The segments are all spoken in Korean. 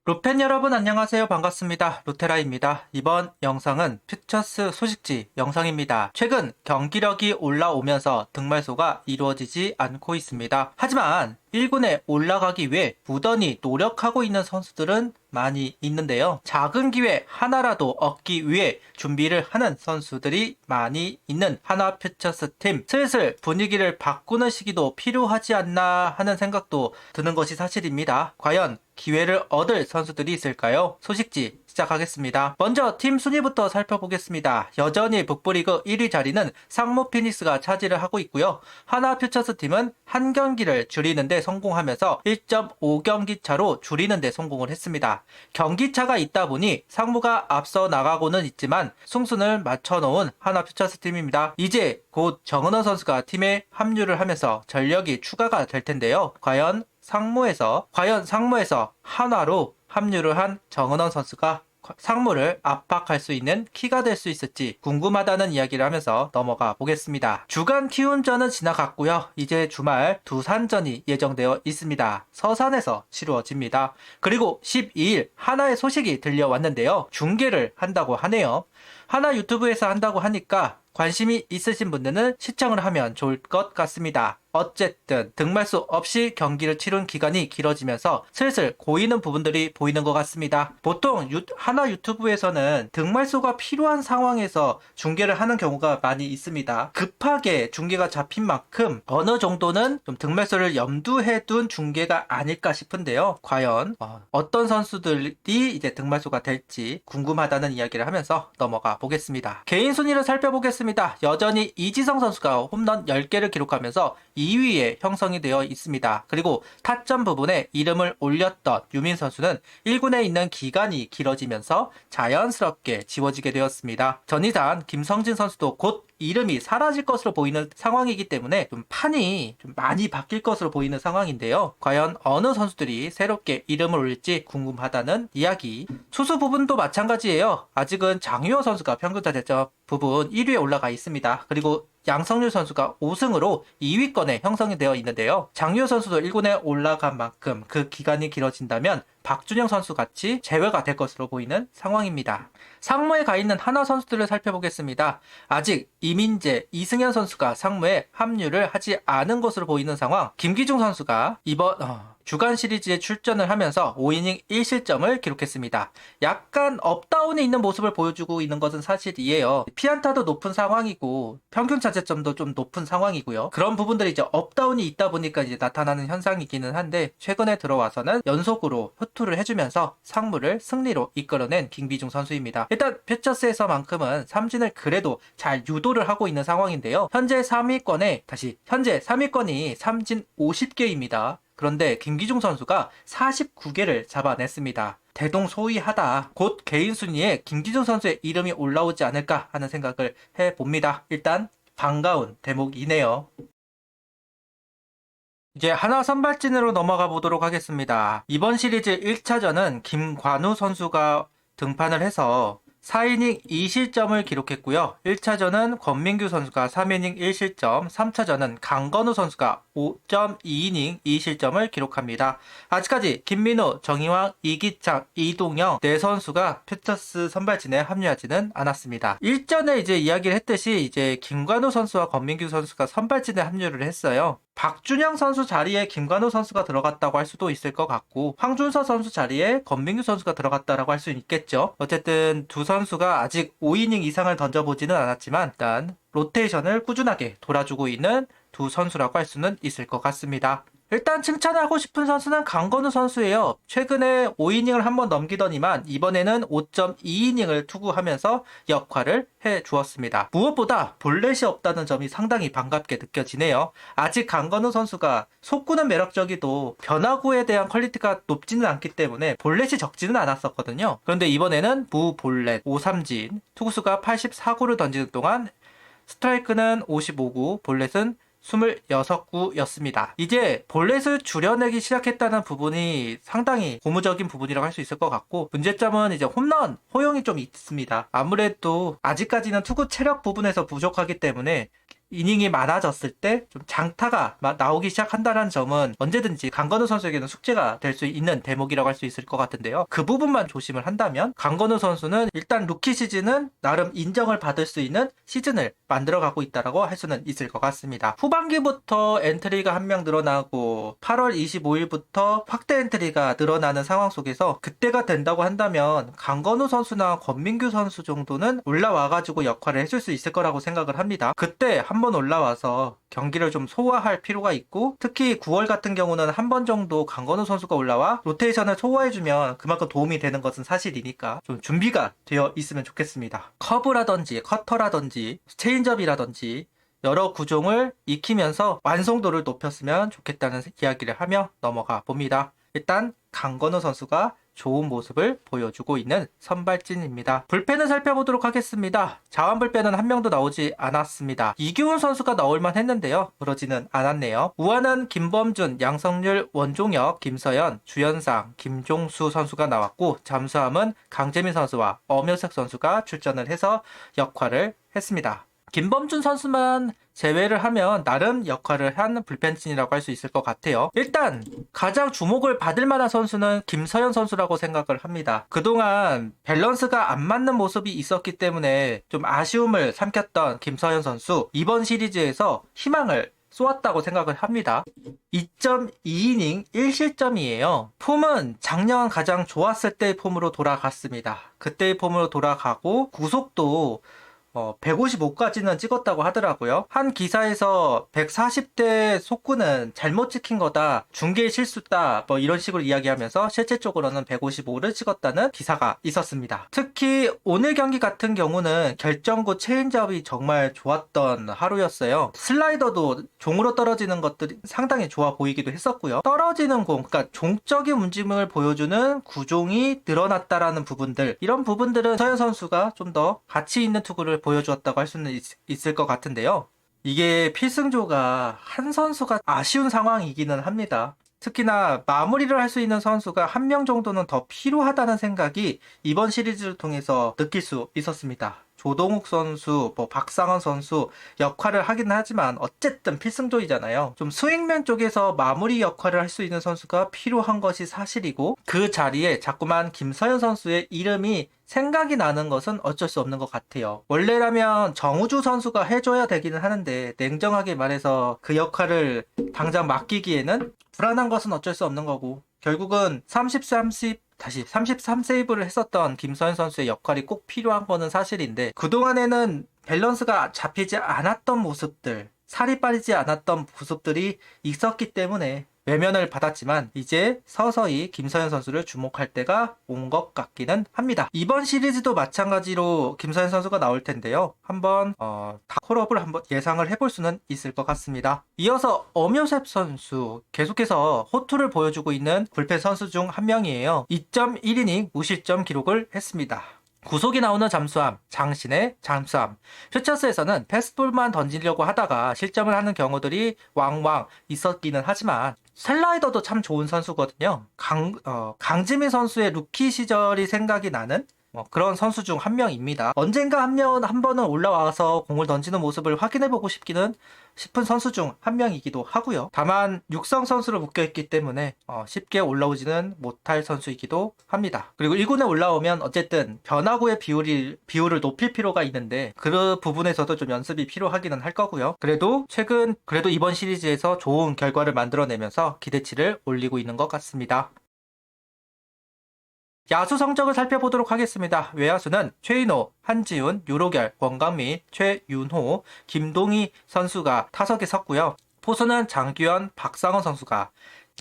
로팬 여러분 안녕하세요. 반갑습니다. 로테라입니다. 이번 영상은 퓨처스 소식지 영상입니다. 최근 경기력이 올라오면서 등말소가 이루어지지 않고 있습니다. 하지만 1군에 올라가기 위해 부단히 노력하고 있는 선수들은 많이 있는데요. 작은 기회 하나라도 얻기 위해 준비를 하는 선수들이 많이 있는 하나 퓨처스 팀. 슬슬 분위기를 바꾸는 시기도 필요하지 않나 하는 생각도 드는 것이 사실입니다. 과연 기회를 얻을 선수들이 있을까요? 소식지 시작하겠습니다. 먼저 팀 순위부터 살펴보겠습니다. 여전히 북부리그 1위 자리는 상무 피닉스가 차지를 하고 있고요. 하나 퓨처스 팀은 한 경기를 줄이는데 성공하면서 1.5경기 차로 줄이는데 성공을 했습니다. 경기차가 있다 보니 상무가 앞서 나가고는 있지만 승순을 맞춰놓은 하나 퓨처스 팀입니다. 이제 곧 정은원 선수가 팀에 합류를 하면서 전력이 추가가 될 텐데요. 과연 상무에서 한화로 합류를 한 정은원 선수가 상무를 압박할 수 있는 키가 될 수 있을지 궁금하다는 이야기를 하면서 넘어가 보겠습니다. 주간 키움전은 지나갔고요. 이제 주말 두산전이 예정되어 있습니다. 서산에서 치루어집니다. 그리고 12일 하나의 소식이 들려왔는데요. 중계를 한다고 하네요. 하나 유튜브에서 한다고 하니까 관심이 있으신 분들은 시청을 하면 좋을 것 같습니다. 어쨌든 등말수 없이 경기를 치른 기간이 길어지면서 슬슬 고이는 부분들이 보이는 것 같습니다. 보통 하나 유튜브에서는 등말수가 필요한 상황에서 중계를 하는 경우가 많이 있습니다. 급하게 중계가 잡힌 만큼 어느 정도는 좀 등말수를 염두에 둔 중계가 아닐까 싶은데요. 과연 어떤 선수들이 이제 등말수가 될지 궁금하다는 이야기를 하면서 넘어가 보겠습니다. 개인 순위를 살펴보겠습니다. 여전히 이지성 선수가 홈런 10개를 기록하면서 2위에 형성이 되어 있습니다. 그리고 타점 부분에 이름을 올렸던 유민 선수는 1군에 있는 기간이 길어지면서 자연스럽게 지워지게 되었습니다. 전이산 김성진 선수도 곧 이름이 사라질 것으로 보이는 상황이기 때문에 좀 판이 좀 많이 바뀔 것으로 보이는 상황인데요. 과연 어느 선수들이 새롭게 이름을 올릴지 궁금하다는 이야기. 투수 부분도 마찬가지예요. 아직은 장유호 선수가 평균 타자점 부분 1위에 올라가 있습니다. 그리고 양성률 선수가 5승으로 2위권에 형성이 되어 있는데요. 장유호 선수도 1군에 올라간 만큼 그 기간이 길어진다면 박준영 선수 같이 제외가 될 것으로 보이는 상황입니다. 상무에 가 있는 하나 선수들을 살펴보겠습니다. 아직 이민재, 이승현 선수가 상무에 합류를 하지 않은 것으로 보이는 상황. 김기중 선수가 이번 주간 시리즈에 출전을 하면서 5이닝 1실점을 기록했습니다. 약간 업다운이 있는 모습을 보여주고 있는 것은 사실이에요. 피안타도 높은 상황이고 평균 자책점도 좀 높은 상황이고요. 그런 부분들이 이제 업다운이 있다 보니까 이제 나타나는 현상이기는 한데 최근에 들어와서는 연속으로 호투를 해주면서 상무를 승리로 이끌어낸 김기중 선수입니다. 일단 퓨처스에서만큼은 삼진을 그래도 잘 유도를 하고 있는 상황인데요. 현재 3위권이 삼진 50개입니다. 그런데 김기중 선수가 49개를 잡아냈습니다. 대동소이하다. 곧 개인 순위에 김기중 선수의 이름이 올라오지 않을까 하는 생각을 해봅니다. 일단 반가운 대목이네요. 이제 하나 선발진으로 넘어가 보도록 하겠습니다. 이번 시리즈 1차전은 김관우 선수가 등판을 해서 4이닝 2실점을 기록했고요. 1차전은 권민규 선수가 3이닝 1실점, 3차전은 강건우 선수가 5.2이닝 2실점을 기록합니다. 아직까지 김민우, 정희왕, 이기창, 이동영 네 선수가 퓨처스 선발진에 합류하지는 않았습니다. 일전에 이제 이야기를 했듯이 이제 김관우 선수와 권민규 선수가 선발진에 합류를 했어요. 박준영 선수 자리에 김관우 선수가 들어갔다고 할 수도 있을 것 같고 황준서 선수 자리에 권민규 선수가 들어갔다라고 할 수 있겠죠. 어쨌든 두 선수가 아직 5이닝 이상을 던져보지는 않았지만 일단 로테이션을 꾸준하게 돌아주고 있는 두 선수라고 할 수는 있을 것 같습니다. 일단 칭찬하고 싶은 선수는 강건우 선수예요. 최근에 5이닝을 한번 넘기더니만 이번에는 5.2이닝을 투구하면서 역할을 해주었습니다. 무엇보다 볼넷이 없다는 점이 상당히 반갑게 느껴지네요. 아직 강건우 선수가 속구는 매력적이도 변화구에 대한 퀄리티가 높지는 않기 때문에 볼넷이 적지는 않았었거든요. 그런데 이번에는 무볼넷 5삼진, 투구수가 84구를 던지는 동안 스트라이크는 55구, 볼넷은 26구였습니다. 이제 볼넷을 줄여내기 시작했다는 부분이 상당히 고무적인 부분이라고 할 수 있을 것 같고 문제점은 이제 홈런 허용이 좀 있습니다. 아무래도 아직까지는 투구 체력 부분에서 부족하기 때문에 이닝이 많아졌을 때 좀 장타가 나오기 시작한다는 점은 언제든지 강건우 선수에게는 숙제가 될 수 있는 대목이라고 할 수 있을 것 같은데요. 그 부분만 조심을 한다면 강건우 선수는 일단 루키 시즌은 나름 인정을 받을 수 있는 시즌을 만들어가고 있다라고 할 수는 있을 것 같습니다. 후반기부터 엔트리가 한 명 늘어나고 8월 25일부터 확대 엔트리가 늘어나는 상황 속에서 그때가 된다고 한다면 강건우 선수나 권민규 선수 정도는 올라와가지고 역할을 해줄 수 있을 거라고 생각을 합니다. 그때 한번 올라와서 경기를 좀 소화할 필요가 있고, 특히 9월 같은 경우는 한 번 정도 강건우 선수가 올라와 로테이션을 소화해주면 그만큼 도움이 되는 것은 사실이니까 좀 준비가 되어 있으면 좋겠습니다. 커브라든지 커터라든지 체인지업이라든지 여러 구종을 익히면서 완성도를 높였으면 좋겠다는 이야기를 하며 넘어가 봅니다. 일단 강건우 선수가 좋은 모습을 보여주고 있는 선발진입니다. 불펜을 살펴보도록 하겠습니다. 자완 불펜은 한 명도 나오지 않았습니다. 이규훈 선수가 나올만 했는데요. 그러지는 않았네요. 우한은 김범준, 양성률, 원종혁, 김서연, 주현상, 김종수 선수가 나왔고, 잠수함은 강재민 선수와 엄효석 선수가 출전을 해서 역할을 했습니다. 김범준 선수만 제외를 하면 나름 역할을 한 불펜진이라고 할 수 있을 것 같아요. 일단 가장 주목을 받을 만한 선수는 김서현 선수라고 생각을 합니다. 그동안 밸런스가 안 맞는 모습이 있었기 때문에 좀 아쉬움을 삼켰던 김서현 선수, 이번 시리즈에서 희망을 쏘았다고 생각을 합니다. 2.2이닝 1실점이에요. 폼은 작년 가장 좋았을 때의 폼으로 돌아갔습니다. 그때의 폼으로 돌아가고 구속도 155까지는 찍었다고 하더라고요. 한 기사에서 140대 속구는 잘못 찍힌 거다, 중계의 실수다, 뭐 이런 식으로 이야기하면서 실제적으로는 155를 찍었다는 기사가 있었습니다. 특히 오늘 경기 같은 경우는 결정구 체인지업이 정말 좋았던 하루였어요. 슬라이더도 종으로 떨어지는 것들이 상당히 좋아 보이기도 했었고요. 떨어지는 공, 그러니까 종적인 움직임을 보여주는 구종이 늘어났다라는 부분들, 이런 부분들은 서현 선수가 좀 더 가치 있는 투구를 보여주었다고 할 수는 있을 것 같은데요. 이게 필승조가 한 선수가 아쉬운 상황이기는 합니다. 특히나 마무리를 할 수 있는 선수가 한 명 정도는 더 필요하다는 생각이 이번 시리즈를 통해서 느낄 수 있었습니다. 조동욱 선수, 박상원 선수 역할을 하긴 하지만 어쨌든 필승조이잖아요. 좀 스윙맨 쪽에서 마무리 역할을 할 수 있는 선수가 필요한 것이 사실이고, 그 자리에 자꾸만 김서현 선수의 이름이 생각이 나는 것은 어쩔 수 없는 것 같아요. 원래라면 정우주 선수가 해줘야 되기는 하는데, 냉정하게 말해서 그 역할을 당장 맡기기에는 불안한 것은 어쩔 수 없는 거고, 결국은 33세이브를 했었던 김서현 선수의 역할이 꼭 필요한 거는 사실인데, 그동안에는 밸런스가 잡히지 않았던 모습들, 살이 빠지지 않았던 모습들이 있었기 때문에 외면을 받았지만, 이제 서서히 김서현 선수를 주목할 때가 온 것 같기는 합니다. 이번 시리즈도 마찬가지로 김서현 선수가 나올 텐데요. 한번 콜업을 한번 예상을 해볼 수는 있을 것 같습니다. 이어서 엄효셉 선수, 계속해서 호투를 보여주고 있는 불펜 선수 중 한 명이에요. 2.1이닝 무실점 기록을 했습니다. 구속이 나오는 잠수함, 장신의 잠수함. 퓨처스에서는 패스트볼만 던지려고 하다가 실점을 하는 경우들이 왕왕 있었기는 하지만, 슬라이더도 참 좋은 선수거든요. 강지민 선수의 루키 시절이 생각이 나는 그런 선수 중 한 명입니다. 언젠가 한 번은 올라와서 공을 던지는 모습을 확인해보고 싶은 선수 중 한 명이기도 하고요. 다만 육성 선수로 묶여있기 때문에 쉽게 올라오지는 못할 선수이기도 합니다. 그리고 1군에 올라오면 어쨌든 변화구의 비율을 높일 필요가 있는데, 그 부분에서도 좀 연습이 필요하기는 할 거고요. 그래도 이번 시리즈에서 좋은 결과를 만들어내면서 기대치를 올리고 있는 것 같습니다. 야수 성적을 살펴보도록 하겠습니다. 외야수는 최인호, 한지훈, 유로결, 권강민, 최윤호, 김동희 선수가 타석에 섰고요. 포수는 장규현, 박상원 선수가,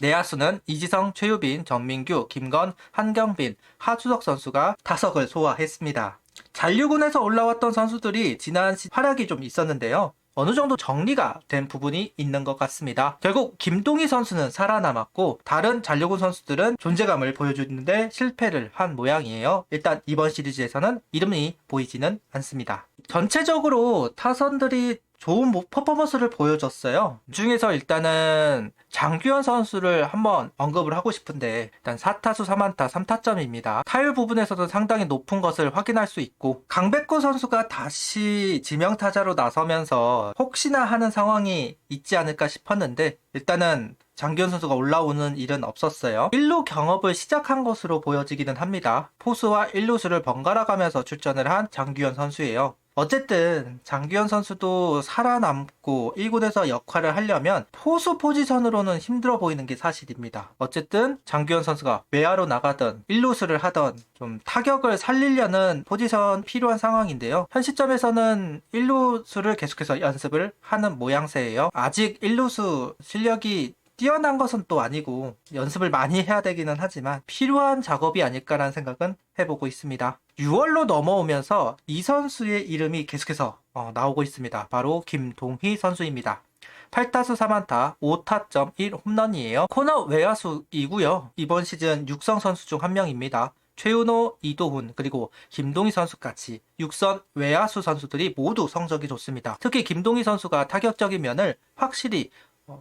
내야수는 이지성, 최유빈, 전민규, 김건, 한경빈, 하주석 선수가 타석을 소화했습니다. 잔류군에서 올라왔던 선수들이 지난 활약이 좀 있었는데요. 어느 정도 정리가 된 부분이 있는 것 같습니다. 결국 김동희 선수는 살아남았고, 다른 잔류군 선수들은 존재감을 보여주는데 실패를 한 모양이에요. 일단 이번 시리즈에서는 이름이 보이지는 않습니다. 전체적으로 타선들이 좋은 퍼포먼스를 보여줬어요. 중에서 일단은 장규현 선수를 한번 언급을 하고 싶은데, 일단 4타수 3안타 3타점입니다. 타율 부분에서도 상당히 높은 것을 확인할 수 있고, 강백호 선수가 다시 지명타자로 나서면서 혹시나 하는 상황이 있지 않을까 싶었는데, 일단은 장규현 선수가 올라오는 일은 없었어요. 1루 경업을 시작한 것으로 보여지기는 합니다. 포수와 1루수를 번갈아 가면서 출전을 한 장규현 선수예요. 어쨌든 장규현 선수도 살아남고 1군에서 역할을 하려면 포수 포지션으로는 힘들어 보이는 게 사실입니다. 어쨌든 장규현 선수가 외야로 나가든 1루수를 하든 좀 타격을 살리려는 포지션 필요한 상황인데요. 현 시점에서는 1루수를 계속해서 연습을 하는 모양새예요. 아직 1루수 실력이 뛰어난 것은 또 아니고 연습을 많이 해야 되기는 하지만 필요한 작업이 아닐까라는 생각은 해보고 있습니다. 6월로 넘어오면서 이 선수의 이름이 계속해서 나오고 있습니다. 바로 김동희 선수입니다. 8타수 3안타 5타점 1홈런이에요. 코너 외야수이고요. 이번 시즌 육성 선수 중 한 명입니다. 최은호, 이도훈, 그리고 김동희 선수까지 육선 외야수 선수들이 모두 성적이 좋습니다. 특히 김동희 선수가 타격적인 면을 확실히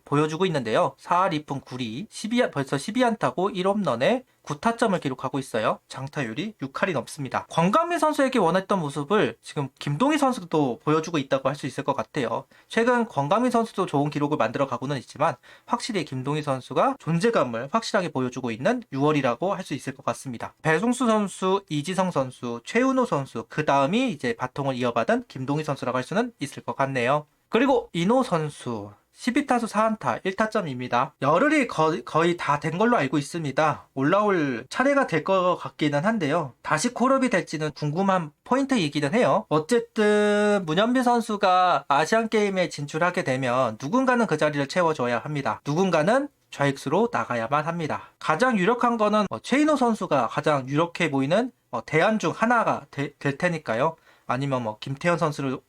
보여주고 있는데요. 4할 2푼 9리, 벌써 12안타고 1홈런에 9타점을 기록하고 있어요. 장타율이 6할이 넘습니다. 권강민 선수에게 원했던 모습을 지금 김동희 선수도 보여주고 있다고 할 수 있을 것 같아요. 최근 권강민 선수도 좋은 기록을 만들어 가고는 있지만 확실히 김동희 선수가 존재감을 확실하게 보여주고 있는 6월이라고 할 수 있을 것 같습니다. 배송수 선수, 이지성 선수, 최은호 선수, 그 다음이 이제 바통을 이어받은 김동희 선수라고 할 수는 있을 것 같네요. 그리고 이노 선수 12타수 4안타 1타점입니다. 열흘이 거의 다 된 걸로 알고 있습니다. 올라올 차례가 될 것 같기는 한데요. 다시 콜업이 될지는 궁금한 포인트이기는 해요. 어쨌든 문현빈 선수가 아시안게임에 진출하게 되면 누군가는 그 자리를 채워줘야 합니다. 누군가는 좌익수로 나가야만 합니다. 가장 유력한 거는 최인호 선수가 가장 유력해 보이는 대안 중 하나가 될 테니까요. 아니면 김태현 선수를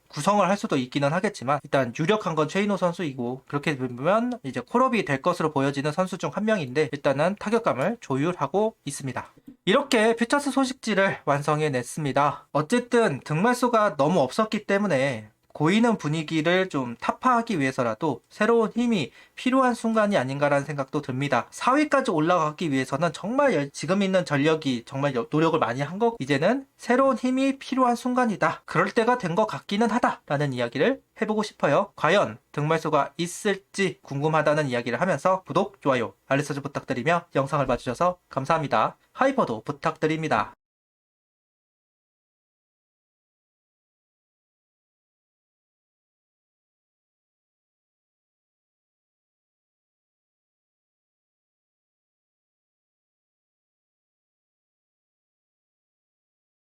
구성을 할 수도 있기는 하겠지만 일단 유력한 건 최인호 선수이고, 그렇게 보면 이제 콜업이 될 것으로 보여지는 선수 중 한 명인데 일단은 타격감을 조율하고 있습니다. 이렇게 퓨처스 소식지를 완성해 냈습니다. 어쨌든 득말수가 너무 없었기 때문에 고이는 분위기를 좀 타파하기 위해서라도 새로운 힘이 필요한 순간이 아닌가라는 생각도 듭니다. 4위까지 올라가기 위해서는 정말 지금 있는 전력이 정말 노력을 많이 한 거, 이제는 새로운 힘이 필요한 순간이다. 그럴 때가 된 것 같기는 하다라는 이야기를 해보고 싶어요. 과연 득말수가 있을지 궁금하다는 이야기를 하면서 구독, 좋아요, 알림 설정 부탁드리며 영상을 봐주셔서 감사합니다. 하이퍼도 부탁드립니다.